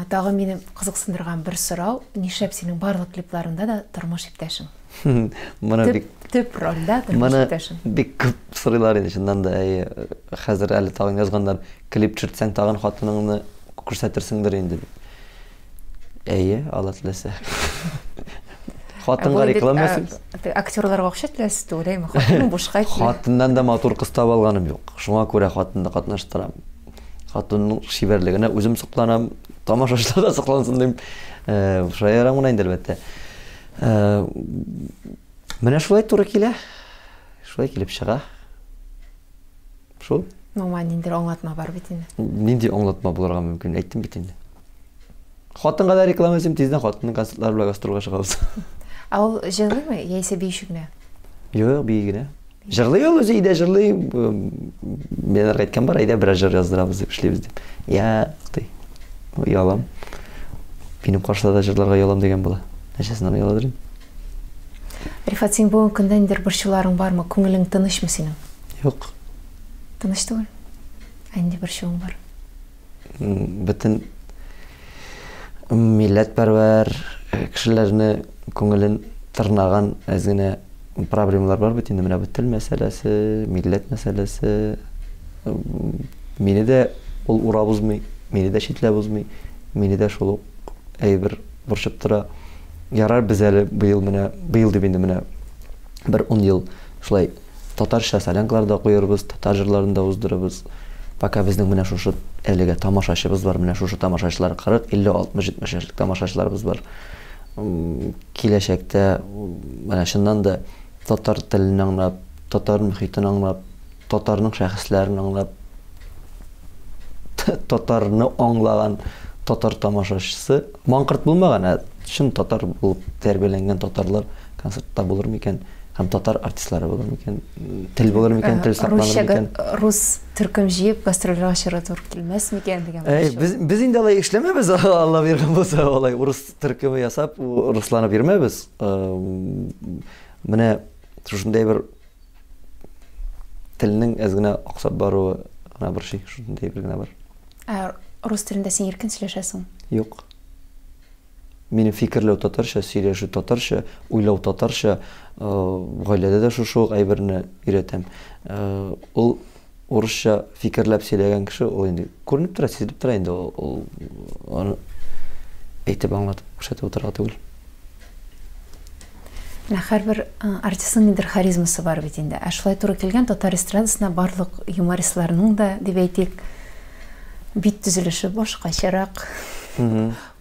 Тағы мені қызықсындырған бір сұрау, Нишеп сенің барлық клипларында да тұрмыш иптәшің. Төп рөлдә тұрмыш иптәшің. Бик күп сұрайлар еді, шыннан да, хәзер әлі тағын жазғандар, клип чертсәң тағын хатыныңны күрсәтерсеңдер инде. Алла тілесе. Хатынға реклама ясайсыз? Актерларға оқшат тілесіз, ойлаймын, хатының бушқа айтты. Хатыннан да матур қыз таба алғаным жоқ. Шуңа күрә хатынды катнаштырам. Хатынның шиберлігіне өзім сықланам, тамашашылар да сықлансын дейм. Шулай ярамын енді әлбәттә. Менә шулай туры килә. Шулай килеп чыга. Шул. Моңа ниндер аңлатма бар бит инде. Нинди аңлатма булырга мөмкин? Әйттем бит инде. Хатынга да реклама ясыйм, тиздән хатынның концертлары белән гастрольгә чыгабыз. Ал җырлыймы, яисә биючегме? Юк, биегенә. Җырлый ул үзе, идә җырлый. Мен әйткән бар, идә бераз җыр яздырабыз дип эшлибез дип. Ти. Ялам. Минем каршыда җырларга ялам дигән була. Нәчәсен яладыр. Рифат, син бүгенге көндә ниндер борчуларың бармы? Күңелең тынычмы синең? Юк. Тыныч түгел. Инде борчуың бар. Бөтен милләтпәрвәр кешеләрне күңелен тырнаган әзгенә проблемалар бар бит инде. Менә бу тел мәсьәләсе, милләт мәсьәләсе. Мине дә ул урап узмый, мине дә читләп узмый, мине дә шул әйбер борчып тора. Ярар без әле быел дип инде менә бер 10 ел шулай татарча солянкаларда куербыз, татар җырларында уздырабыз. Пока безнең менә шушы әлегә тамашачыбыз бар, менә шушы тамашачылар 40, 50, 60, 70 яшьлек тамашачыларыбыз бар. Киләчәктә менә шуннан да татар телен аңлап, татар мөхитен аңлап, татарның шәхесләрен аңлап, татарны аңлаган татар тамашачысы маңкырт булмаган, шун татар булып тәрбияләнгән татарлар концертта булыр микән? Һәм татар артистлары булыр микән? Тел булыр микән? Тел сакланыр микән? Рус төркем җыеп гастрольгә чыгып туры килмәс микән дигән. Без инде алай эшләмәбез, Алла биргән булса, алай рус төркеме ясап, русланып йөрмәбез. Менә шушындай бер телнең әзгенә аксап баруы гына бер шик, шундай бер генә бар. Рус телендә син иркен сөйләшәсең? Юк. Минем фикерләү татарча, сөйләшү татарча, уйлау татарча, гаиләдә дә шушы әйберне өйрәтәм. Ул урысча фикерләп сөйләгән кеше, ул инде күренеп тора, сизелеп тора инде, ул аны әйтеп аңлатып күрсәтеп утырга түгел. Һәрбер артистның ниндер харизмасы бар бит инде. Шулай туры килгән татар эстрадасына барлык юмористларның да, дип әйтик, бит төзелеше башкачарак.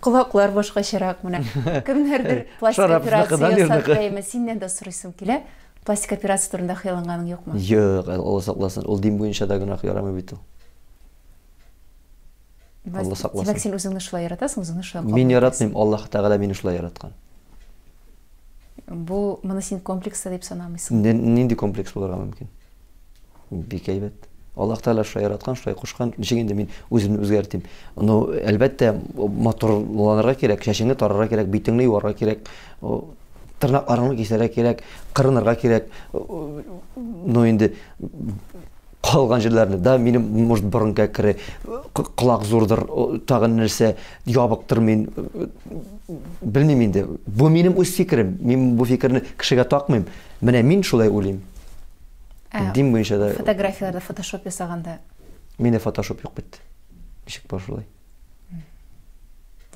Кулаклар башкачарак менә. Кемнәрдер пластик операция ясап, синнән дә сорыйсым килә. Пластик операция турында хыялланганың юкмы? Юк, Алла сакласын. Ул дин буенча да гына ярамый бит ул. Алла сакласын. Димәк, син үзеңне шулай яратасың, үзеңне шулай кабул. Мин яратмыйм, Аллаһ Тәгалә мине шулай яраткан. Бу моны син комплекста дип санамыйсың. Нинди комплекс булырга мөмкин? Бик әйбәт. Аллаһ Тәгалә шулай яраткан, шулай кушкан. Ничек инде мин үземне үзгәртим. Ну, әлбәттә, матурланырга кирәк, чәчеңне тарырга кирәк, битеңне юарга кирәк, тырнакларыңны кисәргә кирәк, кырынырга кирәк. Ну, инде калган җирләрне да минем может борынга кере, кулак зурдыр, тагын нәрсә ябыктыр, мин белмим инде. Бу минем үз фикерем. Мин бу фикерне кешегә такмыйм. Менә мин шулай уйлыйм. Дин буенча да фотографияларда фотошоп ясаганда мине фотошоп юк бит. Ничек бар шулай?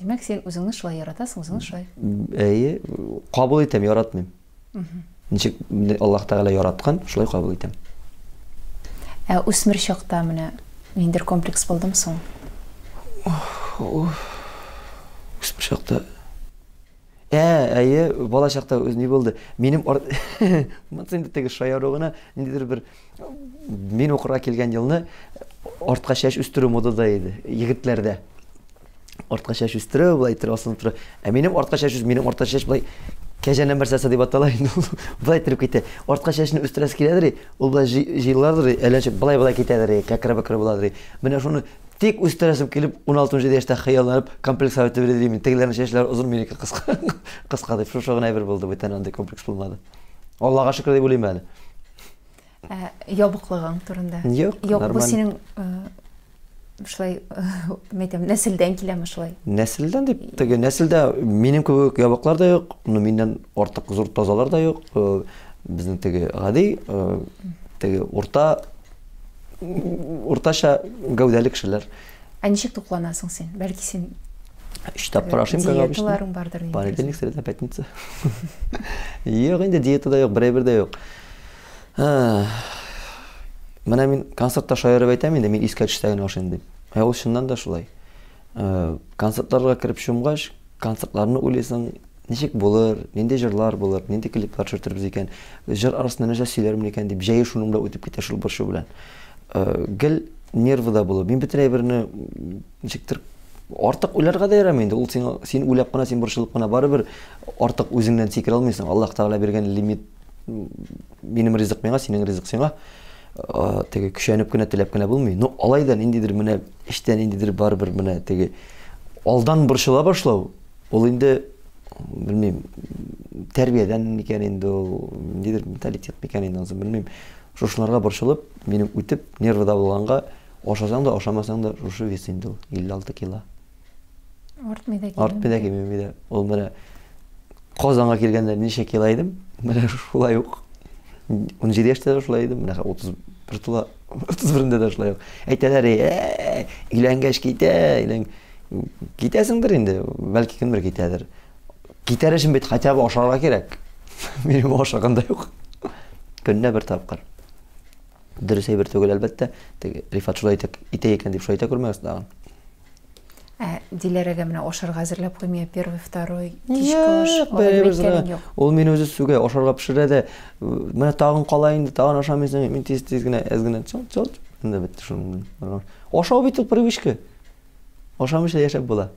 Димәк, син үзеңне шулай яратасың, үзеңне шулай. Әйе, кабул итәм, яратмыйм. Ничек Аллаһ Тәгалә яраткан, шулай кабул итәм. Үсмер чакта менә ниндер комплекс булдымы соң? Үсмер чакта әйе, бала чакта ни булды? Минем монсында теге шаярыгына ниндидер бер мин укырга килгән елны артка чәч үстерү модада иде, егетләрдә. Артка чәч үстерү, булай торасың тора. Минем артка чәч булай кәҗәнәм берсәсе дип атала инде. Булай торып китә. Артка чәчне үстерәс киләдер, ул булай җыйлардыр, әллә булай китәдер, кәкрәбәкрә буладыр. Менә шуны тик үстерәсем килеп 16 яшьтә хыялланып комплекс авыт бирдем. Тегеләрнең чәчләре узын, минеке кыска дип шушы гына бер булды, бүтән анда комплекс булмады. Аллага шөкер дип уйлыйм әле. Ябыклыгың турында. Юк, бу синең ушулай метем нәселдән киләме шулай? Нәселдән дип, теге нәселдә минем кебек ябаклар да юк, миннән артык зур тазалар да юк. Безнең теге гади, теге урташа гәүдәле кешеләр. Ничек тукланасың син? Бәлки син Штаб Порошенко обычно. Диеталарың бардыр. Понедельник, среда, пятница. Юк, инде диета да юк, берәй-бер дә юк. Менә мин концертта шаярып әйтәм инде, мин искә төштә генә ашыйм дип. Ул чыннан да шулай. Концертларга кирип чумгач, концертларны уйлыйсың, ничек булыр, нинди җырлар булыр, нинди клиплар төшертербез икән, җыр арасында нәрсә сөйләрмен икән дип, җәй шуның белән үтеп китә шул борчу белән. Гел нервыда булып, мин бөтенләй берне ничектер артык уйларга да ярамый инде. Ул син уйлап кына, син борчылып кына барыбер артык үзеңнән сикерә алмыйсың. Аллаһ Тәгалә биргән лимит, минем ризык миңа, синең ризык сиңа. Теге күчәнеп кенә теләп кенә булмый. Ну, алайда ниндидер менә эштән ниндидер барыбер менә теге алдан борчыла башлау. Ул инде белмим, тәрбиядән микән инде ул, ниндидер менталитет микән инде, белмим. Шушыларга борчылып, минем үтеп нервыда булганга, ашасаң да, ашамасаң да шушы вес инде ул 56 кило. Артмый да кимеми. Ул менә Казанга килгәндә ничә кило идем? Менә шулай ук. 17 яшьтә шулай идем. Менә 31 тула, 31-дә дә шулай ук. Әйтәләр, өйләнгәч китә, китәсеңдер инде. Бәлки кемдер китәдер. Китәр өчен бит хотя бы ашарга кирәк. Минем ашаган да юк. Көннә бер тапкыр. Дөрес әйбер түгел әлбәттә. Рифат шулай итә икән дип шулай әйтә күрмәгез дагы. Диләргә менә ашарга әзерләп куймый, первый, второй, кичке аш. Ул мине үзе сүгә, ашарга пешерә дә, менә тагын кала инде, тагын ашамыйсың, мин тиз-тиз генә, әз генә чал, инде бетте шуның. Ашау бит привычка. Ашамыйча яшәп була.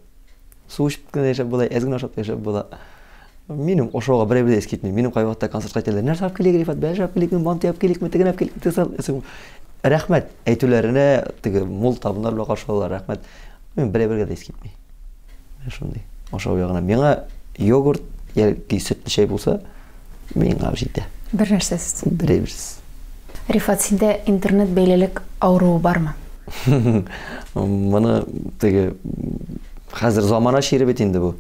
Су эчеп кенә яшәп була, әз генә ашап яшәп була. Минем ашауга берәй-бер эс китми. Минем кайвакытта концертка китәләр. Нәрсә алып килик, Рифат, бәҗә алып киликме, манты алып киликме, тегене алып киликме? Рәхмәт әйтүләренә, теге мул табыннар белән каршылар, рәхмәт. Мен берәй-бергә дә эс китми. Шундый. Ашау ягына миңа йогурт яки сөтле чәй булса, миңа җитә. Бер нәрсәсез. Берәй-берсез. Рифат, синдә интернет бәйлелек авыруы бармы? Моны теге хәзер замана шире бит инде бу.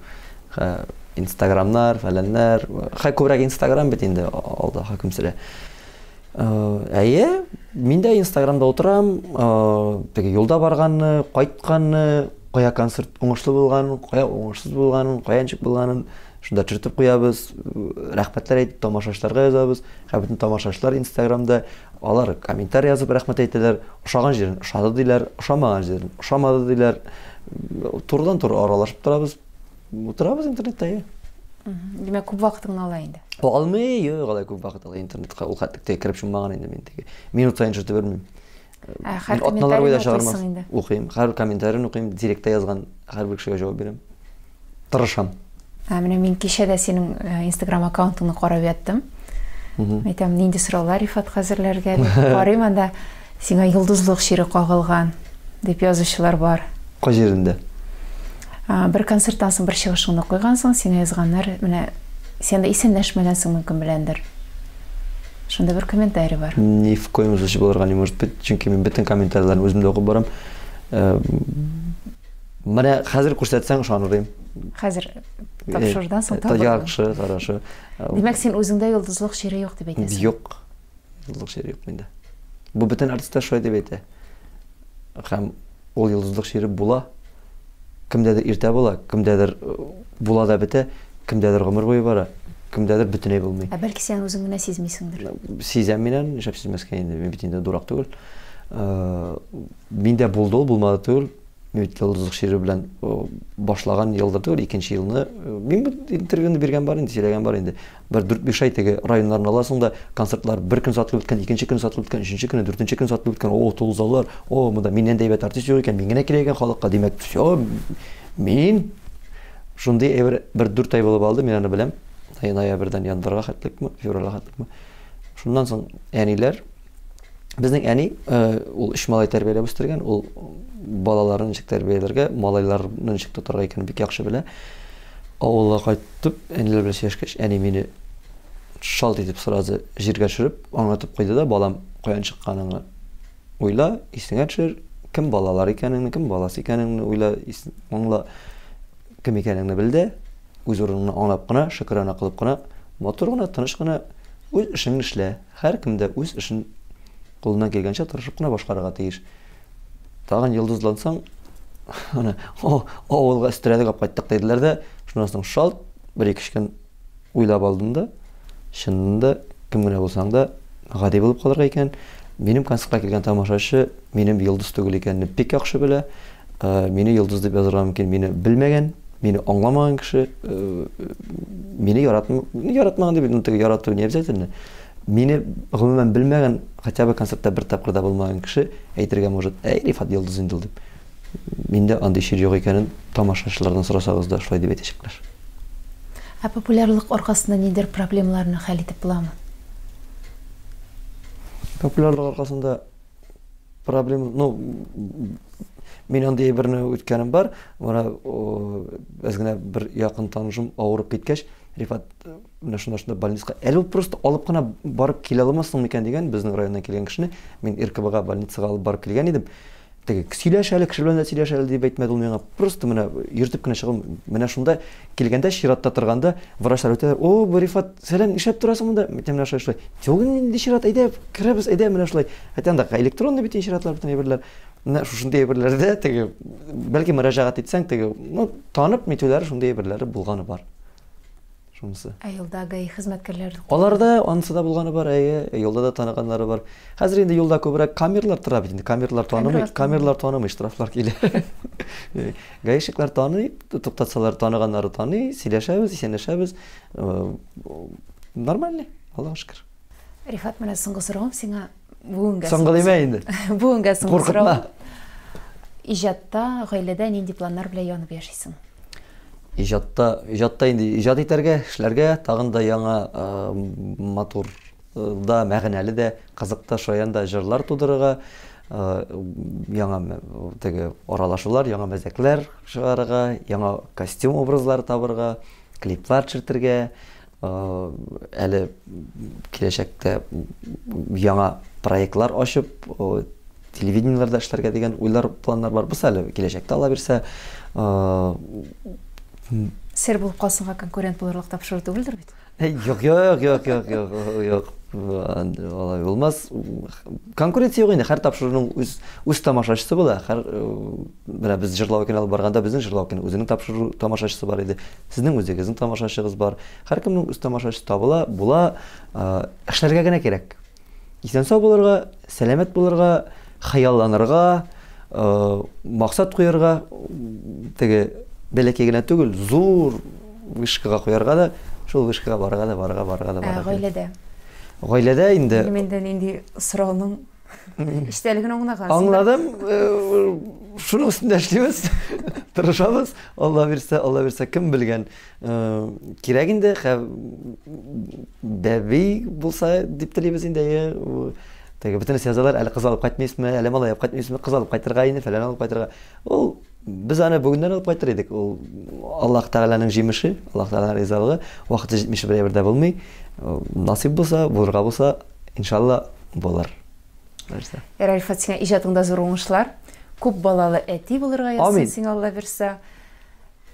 Инстаграмнар, фәләннәр, күбрәк Инстаграм бит инде алда хөкем сөрә. Әйе, мин дә Инстаграмда утырам, теге юлда барганны, кайтканны, кая концерт уңышлы булганын, кая уңышсыз булганын, каянчык булганын шунда төшереп куябыз. Рәхмәтләр әйтеп тамашачыларга язабыз. Һәм тамашачылар Инстаграмда алар комментарий язып рәхмәт әйтәләр. Ошаган җирен ошады диләр, ошамаган җирен ошамады диләр. Турыдан-тур аралашып торабыз. Утырабыз интернетта. Димәк, күп вакытыңны ала инде. Алмый, алай күп вакыт ала интернетка. Ул хәтта кирип чумаган инде мин теге. Минут сайын җыртып бермим. Һәр комментарийны укыйсың инде. Укыйм, һәр комментарийны укыйм, директта язган һәрбер кешегә җавап бирәм. Тырышам. Менә мин кичә дә синең Instagram аккаунтыңны карап яттым. Әйтәм, нинди сораулар Рифат хәзерләргә дип карыйм, анда сиңа йолдызлык шире кагылган дип язучылар бар. Кай җирендә? Бер концерттан соң бер чыгышыңны куйгансың, сиңа язганнар, менә сен дә исәнләшмәгәнсең мөмкин беләндер. Шунда бер комментарий бар. Ни в коем случае булырга не может быть, чөнки мин бөтен комментарийларны үзем дә укып барам. Менә хәзер күрсәтсәң ышанырым. Хәзер тапшырдан соң яхшы, хорошо. Димәк, син үзеңдә йолдызлык шире юк дип әйтәсең. Юк. Йолдызлык шире юк миндә. Бу бөтен артистлар шулай дип әйтә. Һәм ул йолдызлык шире була. Кемдәдер иртә була, кемдәдер була да бетә, кемдәдер гомер буе бара, кемдәдер бөтенләй булмый. Бәлки сен үзең генә сизмисеңдер. Сизәм мин, шәп сизмәскә инде, мин бит инде дурак түгел. Миндә булды ул, булмады түгел. Мин йолдызлык шире белән башлаган елда түгел, икенче елны мин интервьюны биргән бар инде, сөйләгән бар инде. Бер 4-5 ай теге районнарны аласың да, концертлар бер көн сатылып беткән, икенче көн сатылып беткән, өченче көне, дөртенче көн сатылып беткән. О, тулзалар. О, монда миннән дә әйбәт артист юк икән, мин генә кирәк икән халыкка. Димәк, всё, мин шундый бер 4 ай булып алды, мин аны беләм. Ноябрьдән январьга хәтлекме, февральгә хәтлекме. Шуннан соң әниләр, безнең әни, ул 3 малай тәрбияләп үстергән, ул балаларын ничек тәрбияләргә, малайларны ничек тотарга икәнен бик яхшы белә. Авылга кайтып, әниләр белән сөйләшкәч, әни мине шалт итеп сразу җиргә төшереп, аңлатып куйды да, балам, каян чыкканыңны уйла, исеңә төшер, кем балалар икәнеңне, кем баласы икәнеңне уйла, аңла кем икәнеңне белде, үз урыныңны аңлап кына, шөкранә кылып кына, матур гына, тыныч кына үз эшеңне эшлә. Һәркем дә үз эшен кулыннан килгәнчә тырышып кына башкарырга тиеш. Тагын йолдызлансаң, ана, авылга өстерәлек алып кайттык диделәр дә, шуннан соң шалт бер-ике көн уйлап алдым да, чынында кем генә булсаң да гади булып калырга икән. Минем концертка килгән тамашачы минем йолдыз түгел икәнне бик яхшы белә. Мине йолдыз дип язырга мөмкин, мине белмәгән, мине аңламаган кеше, мине яратмаган дип, теге ярату не обязательно. Мине гомумән белмәгән, хотя бы концертта бер тапкыр да булмаган кеше әйтергә может, Рифат йолдыз инде дип. Миндә андый шир юк икәнен тамашачылардан сорасагыз да шулай дип әйтәчәкләр. Популярлык аркасында нидер проблемаларны хәл итеп буламы? Популярлык аркасында проблема, мен андый берне үткәнем бар. Мына без генә бер якын танышым авырып киткәч, Рифат менә шунда больницага әле просто алып кына барып килә алмассың микән дигән безнең районнан килгән кешене мен РКБга больницага алып барып килгән идем. Теге сөйләшәле, кеше белән сөйләшәле дип әйтмәде ул миңа. Просто менә йөртеп кенә чыгым. Менә шунда килгәндә чиратта торганда врачлар үтәләр. О, бу Рифат, сәлам, нишләп торасың монда? Мен менә шулай. Югын инде чират, әйдә, керәбез, әйдә менә шулай. Әйтәндә электронный бит чиратлар бит әйберләр. Менә шушындай әйберләрдә теге бәлки мөрәҗәгать итсәң, теге танып митүләр шундай әйберләре булганы бар. Шунысы. Юлдагы хезмәткәрләр. Аларда анысы да булганы бар, юлда да таныганнары бар. Хәзер инде юлда күбрәк камерлар тора бит инде. Камерлар танымый, штрафлар килә. Гаишиклар таный, туктатсалар таныганнары таный, сөйләшәбез, исәнләшәбез. Нормально, Аллаһка шөкер. Рифат, менә соңгы сорагым сиңа бүгенгә. Соңгы димә инде. Бүгенгә соңгы сорагым. Иҗатта, гаиләдә нинди планнар белән янып яшисең? Иҗатта инде иҗат итәргә, эшләргә, тагын да яңа матур да, мәгънәле дә, кызыклы шаянда җырлар тудырырга, яңа теге аралашулар, яңа мәзәкләр чыгарырга, яңа костюм образлары табырга, клиплар төшертергә, әле киләчәктә яңа проектлар ачып, телевидениеләрдә эшләргә дигән уйлар, планнар бар. Бу әле киләчәктә ала бирсә, сер булып калсынга конкурент булырлык тапшыру түгелдер бит? Юк. Алай булмас. Конкуренция юк инде. Һәр тапшыруның үз тамашачысы була. Менә без җырлау икән алып барганда безнең җырлау икән үзенең тапшыру тамашачысы бар иде. Сезнең үзегезнең тамашачыгыз бар. Һәркемнең үз тамашачысы табыла, була. Эшләргә генә кирәк. Исән-сау булырга, сәламәт булырга, хыялланырга, максат куярга, теге бәләкәй генә түгел, зур вышкага куярга да, шул вышкага барырга да. Гаиләдә инде. Миндән инде сорауның иштәлеген аңлаган. Аңладым. Шуның өстендә эшлибез, тырышабыз. Алла бирсә, кем белгән. Кирәк инде, бәби булса дип телибез инде. Теге бөтен язалар, әле кыз алып кайтмыйсызмы, әле малай алып кайтмыйсызмы, кыз алып кайтырга инде, фәлән алып кайтырга. Ул без аны бүгеннән алып кайтыр идек. Ул Аллаһ Тәгаләнең җимеше, Аллаһ Тәгаләнең ризалыгы. Вакыты җитмеше бердә булмый. Насип булса, булырга булса, иншалла булыр. Рифат, сиңа иҗатыңда зур уңышлар. Күп балалы әти булырга язсын сиңа Алла бирсә.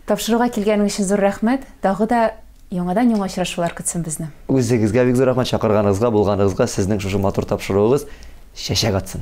Тапшырырга килгәнең өчен зур рәхмәт. Тагы да яңадан яңа очрашулар көтсен безне. Үзегезгә бик зур рәхмәт, чакырганыгызга, булганыгызга, сезнең шушы матур тапшыруыгыз чәчәк атсын.